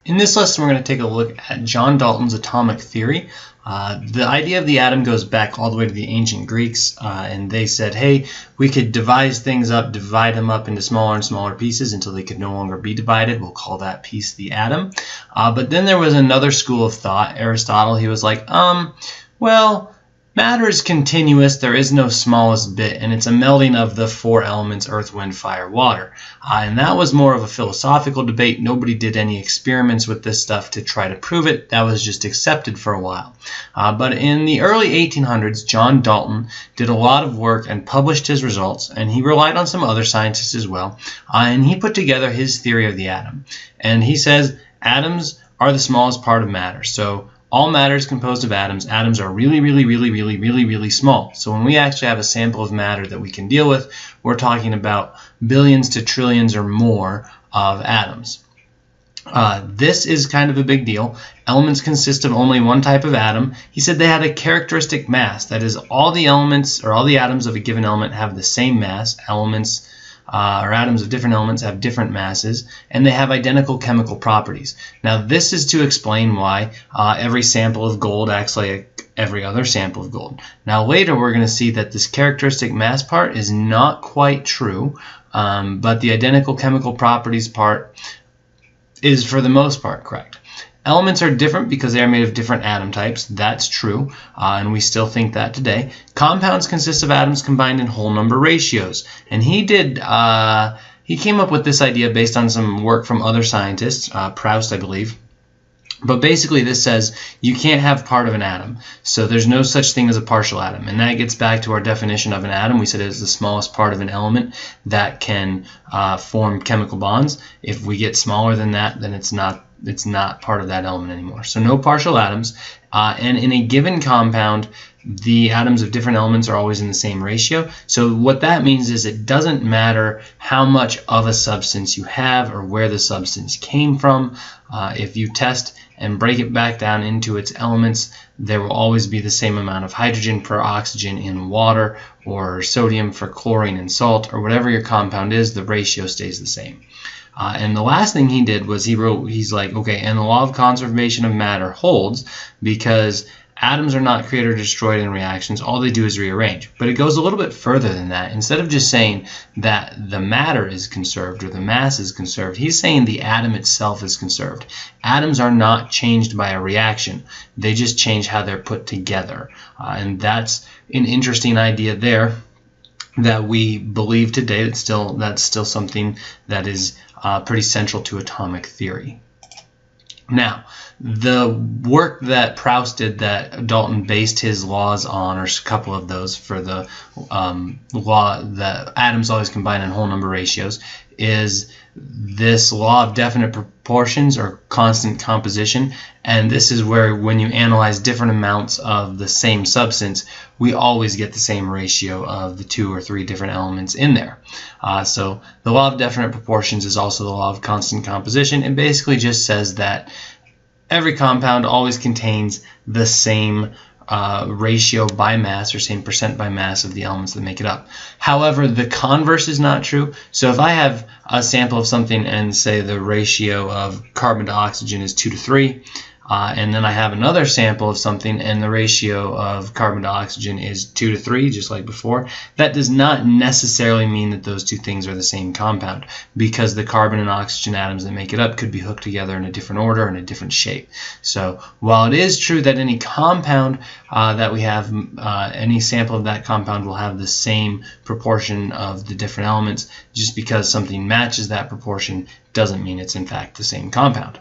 In this lesson, we're going to take a look at John Dalton's atomic theory. The idea of the atom goes back all the way to the ancient Greeks, and they said, hey, we could devise things up, divide them up into smaller and smaller pieces until they could no longer be divided. We'll call that piece the atom. But then there was another school of thought, Aristotle. He was like, well, matter is continuous, there is no smallest bit, and it's a melding of the four elements, earth, wind, fire, water. And that was more of a philosophical debate. Nobody did any experiments with this stuff to try to prove it. That was just accepted for a while. But in the early 1800s, John Dalton did a lot of work and published his results, and he relied on some other scientists as well. And he put together his theory of the atom. And he says atoms are the smallest part of matter. So all matter is composed of atoms. Atoms are really small. So when we actually have a sample of matter that we can deal with, we're talking about billions to trillions or more of atoms. This is kind of a big deal. Elements consist of only one type of atom. He said they had a characteristic mass. That is, all the elements or all the atoms of a given element have the same mass. Elements or atoms of different elements have different masses, and they have identical chemical properties. Now, this is to explain why every sample of gold acts like every other sample of gold. Now, later we're going to see that this characteristic mass part is not quite true, but the identical chemical properties part is for the most part correct. Elements are different because they are made of different atom types. That's true, and we still think that today. Compounds consist of atoms combined in whole number ratios. And he came up with this idea based on some work from other scientists, Proust, I believe. But basically this says you can't have part of an atom. So there's no such thing as a partial atom. And that gets back to our definition of an atom. We said it is the smallest part of an element that can form chemical bonds. If we get smaller than that, then it's not part of that element anymore. So no partial atoms. And in a given compound, the atoms of different elements are always in the same ratio. So what that means is it doesn't matter how much of a substance you have or where the substance came from. If you test and break it back down into its elements, there will always be the same amount of hydrogen per oxygen in water, or sodium for chlorine and salt, or whatever your compound is, the ratio stays the same. And the last thing he did was he's like, okay, and the law of conservation of matter holds because atoms are not created or destroyed in reactions. All they do is rearrange. But it goes a little bit further than that. Instead of just saying that the matter is conserved or the mass is conserved, he's saying the atom itself is conserved. Atoms are not changed by a reaction. They just change how they're put together. And that's an interesting idea there that we believe today. That's still something that is pretty central to atomic theory. Now, the work that Proust did that Dalton based his laws on, or a couple of those for the law that atoms always combine in whole number ratios, is this law of definite proportions or constant composition. And this is where when you analyze different amounts of the same substance, we always get the same ratio of the 2 or 3 different elements in there. So the law of definite proportions is also the law of constant composition. It basically just says that every compound always contains the same ratio by mass, or same percent by mass of the elements that make it up. However, the converse is not true. So if I have a sample of something and say the ratio of carbon to oxygen is 2 to 3, and then I have another sample of something and the ratio of carbon to oxygen is 2 to 3, just like before, that does not necessarily mean that those two things are the same compound, because the carbon and oxygen atoms that make it up could be hooked together in a different order and a different shape. So while it is true that any compound that we have, any sample of that compound will have the same proportion of the different elements, just because something matches that proportion doesn't mean it's in fact the same compound.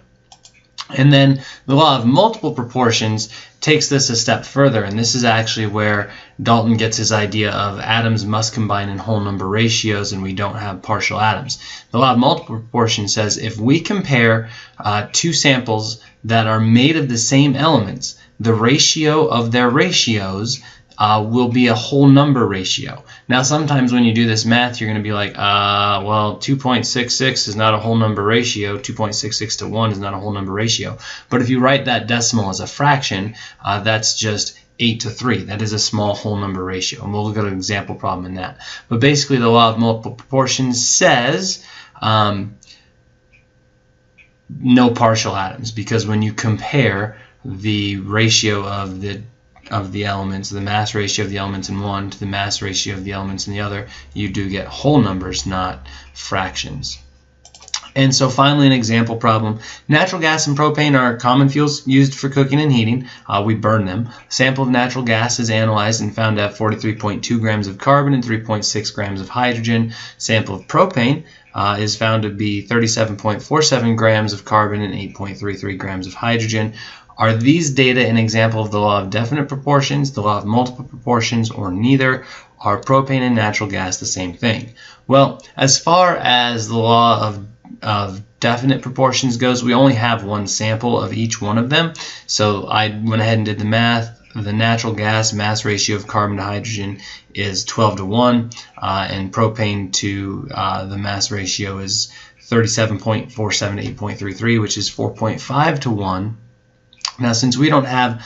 And then the law of multiple proportions takes this a step further, and this is actually where Dalton gets his idea of atoms must combine in whole number ratios and we don't have partial atoms. The law of multiple proportions says if we compare two samples that are made of the same elements, the ratio of their ratios will be a whole number ratio. Now, sometimes when you do this math, you're going to be like, well, 2.66 is not a whole number ratio. 2.66 to 1 is not a whole number ratio. But if you write that decimal as a fraction, that's just 8 to 3. That is a small whole number ratio. And we'll look at an example problem in that. But basically, the law of multiple proportions says no partial atoms, because when you compare the ratio of the elements, the mass ratio of the elements in one to the mass ratio of the elements in the other, you do get whole numbers, not fractions. And so finally, an example problem. Natural gas and propane are common fuels used for cooking and heating. We burn them. A sample of natural gas is analyzed and found to have 43.2 grams of carbon and 3.6 grams of hydrogen. Sample of propane is found to be 37.47 grams of carbon and 8.33 grams of hydrogen. Are these data an example of the law of definite proportions, the law of multiple proportions, or neither? Are propane and natural gas the same thing? Well, as far as the law of definite proportions goes, we only have one sample of each one of them. So I went ahead and did the math. The natural gas mass ratio of carbon to hydrogen is 12 to 1, and propane to the mass ratio is 37.47 to 8.33, which is 4.5 to 1. Now, since we don't have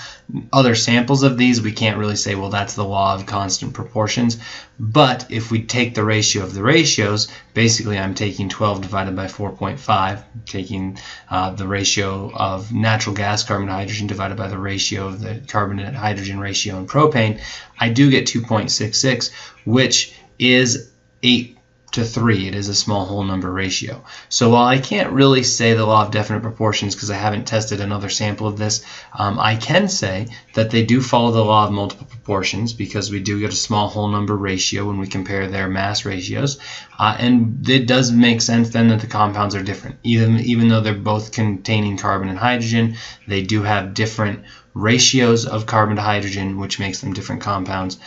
other samples of these, we can't really say, well, that's the law of constant proportions. But if we take the ratio of the ratios, basically I'm taking 12 divided by 4.5, taking the ratio of natural gas, carbon to hydrogen, divided by the ratio of the carbon to hydrogen ratio in propane, I do get 2.66, which is 8 to 3. It is a small whole number ratio. So while I can't really say the law of definite proportions because I haven't tested another sample of this, I can say that they do follow the law of multiple proportions because we do get a small whole number ratio when we compare their mass ratios. And it does make sense then that the compounds are different. Even though they're both containing carbon and hydrogen, they do have different ratios of carbon to hydrogen, which makes them different compounds.